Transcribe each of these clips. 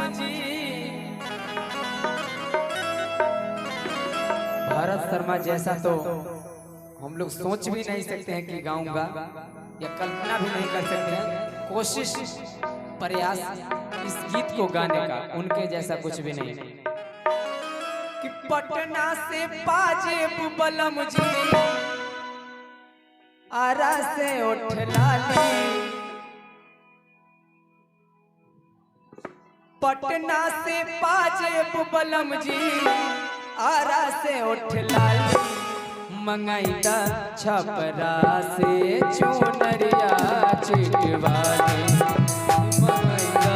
जी। भरत शर्मा जैसा तो हम लोग सोच भी नहीं सकते हैं कि गाऊंगा, या कल्पना भी नहीं कर सकते हैं। कोशिश प्रयास इस गीत को गाने का उनके जैसा कुछ भी नहीं। कि पटना से पाजेब बलम जी, आरा से उठ लाली, पटना से पाजेब बलम जी, आरा से उठ लाली, मंगाईदा छपरा से चुनरिया चिटवाली, मंगाईदा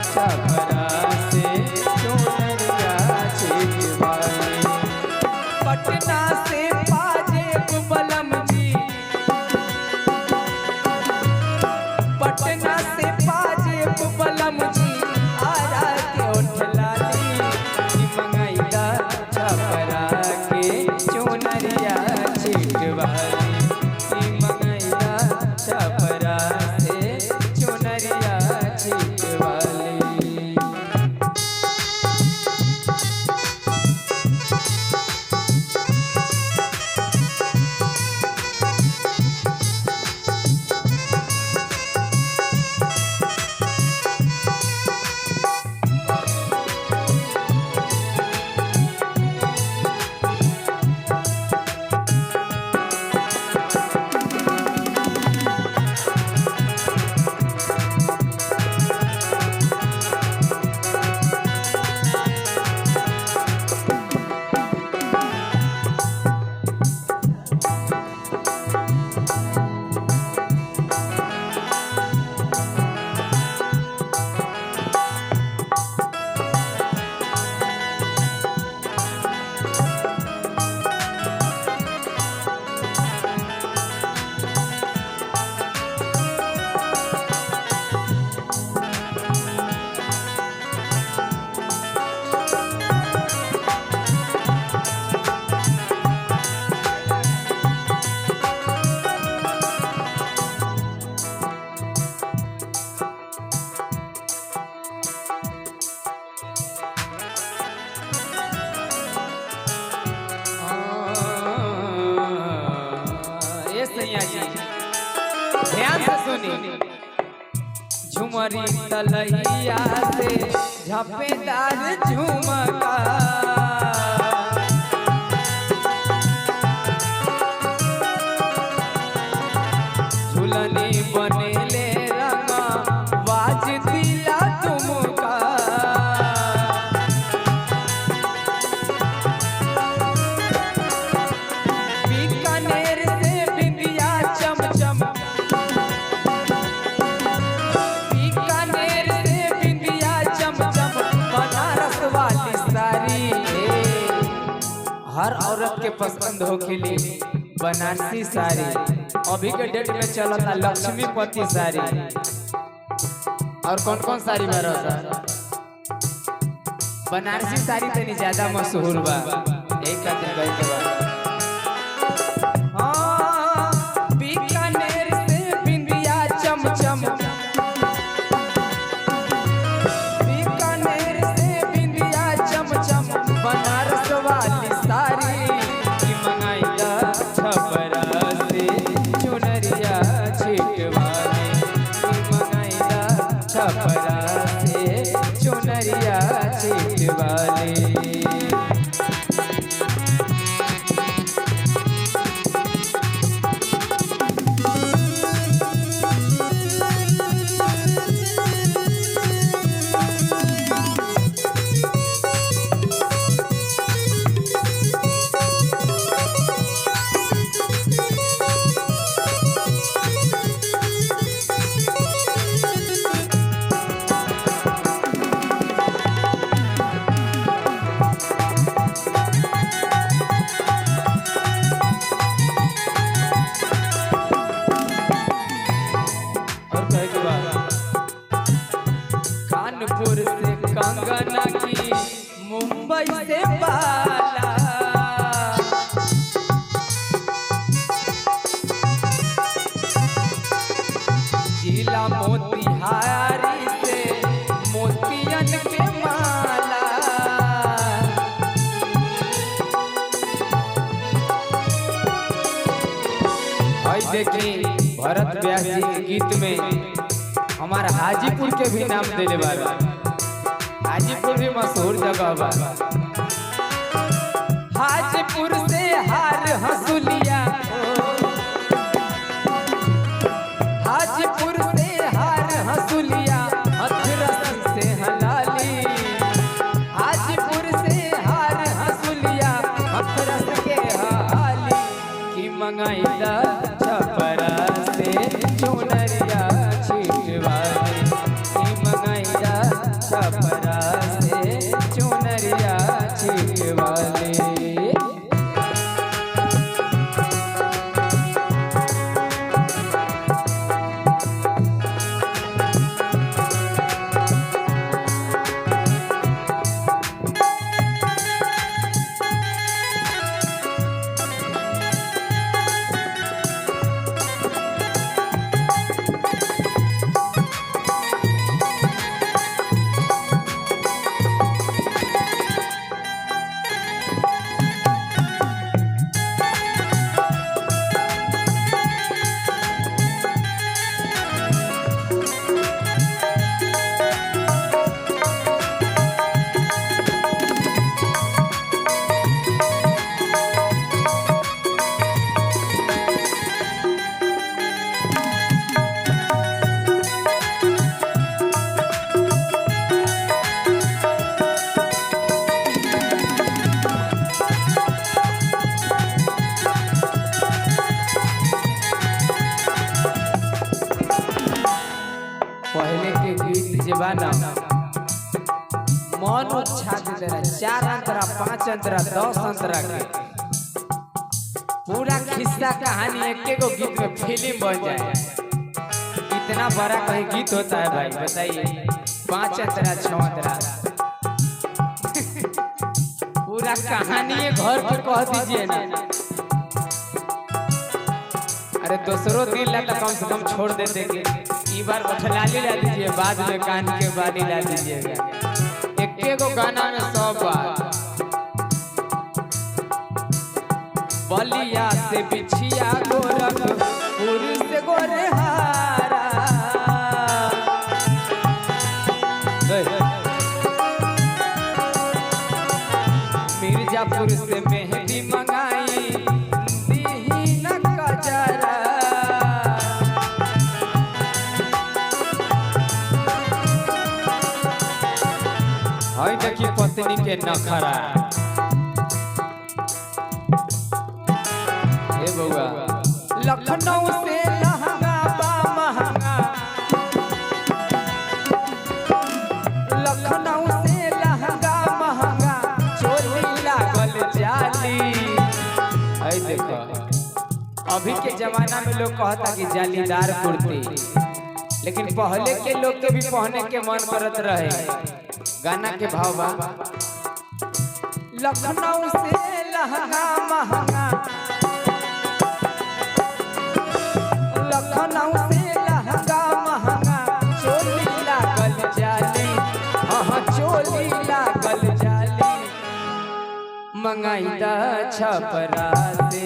छपरा से चुनरिया चिटवाली। पटना से पाजेब बलम जी, पटना से पाजेब बलम जी, आरा के उठ लाली, मंगाईदा छपरा के चुनरिया चिटवाली, मंगाईदा छपरा से चुनरिया चिटवाली। ध्यान से सुनी। झुमरी तलैया से झपेदार झुमका, झुलनी बनेले रंगा बाज दिला तुमका, बीकानेर से बिंदिया चमचम, बीकानेर से बिंदिया चमचम, बनारस वाली साड़ी। हर औरत के पसंद हो के लिए बनारसी साड़ी, अभी के डेट में चलता लक्ष्मीपति साड़ी। और कौन कौन साड़ी में रहता? बनारसी साड़ी तनी ज्यादा मशहूर बा, एक का दिन गई के बाद। हाँ, बीकानेर से बिंदिया चमचम, बीकानेर से बिंदिया चमचम, बनारस वाली साड़ी, मंगाईदा छपरा से चुनरिया छिटवाली, मंगाईदा छपरा से चुनरिया छिटवाली। देखी भरत व्यास जी के गीत में हमारा हाजीपुर के भी नाम देले बाबा। हाजीपुर भी मशहूर जगह बा। हाजीपुर से हार हंसुलिया, हाजीपुर से हार हंसुलिया, हथरस से हलाली। हाजीपुर से हार हंसुलिया, हथरस के हाली की मंगाइला छपरा से चुनरिया छिटवाली। की मंगाइला छपरा से चुनरिया छिटवाली। पहले के गीत जवाना मन उच्छा दे रहा। 4 अंतरा 5 अंतरा 10 अंतरा के पूरा खिस्सा कहानी एक गो गीत में फिल्म बन जाए। इतना बड़ा कहीं गीत होता है भाई, बताइए। 5 अंतरा 6 अंतरा पूरा कहानी घर पे कह दीजिए ना। अरे दूसरों दिन ला कम से कम छोड़ देते कि ई बार बठलाली ला दीजिए, बाद में कान के बाली ला दीजिएगा। एक गो गाना में 100 बार। बलिया से बिछिया गोरखपुर से गोरहारा, मिर्जापुर से मेहंदी मंगाई दीही न कजरा। हाय देखी पत्नी के नखरा। हे बउआ लखनऊ से लहंगा बा महंगा, लखनऊ से लहंगा महंगा, चोली लागल जाली। हाय देखो अभी के जमाना में लोग कहता कि जालीदार कुर्ती, लेकिन पहले के लोग के भी पहने के मन करत रहे। गाना के भाव बा। लखनऊ से लहंगा महंगा, लखनऊ से लहंगा महंगा, चोली लागल जाली। हाँ चोली लागल जाली। मंगाइदा छपरा से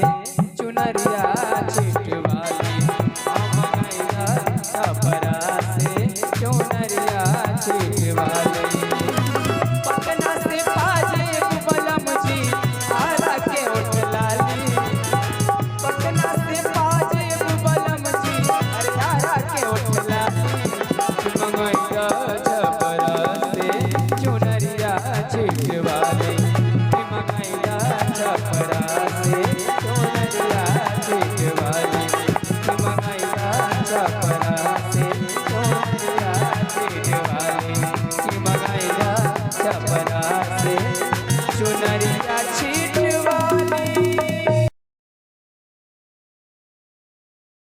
चुनरिया छिटवा।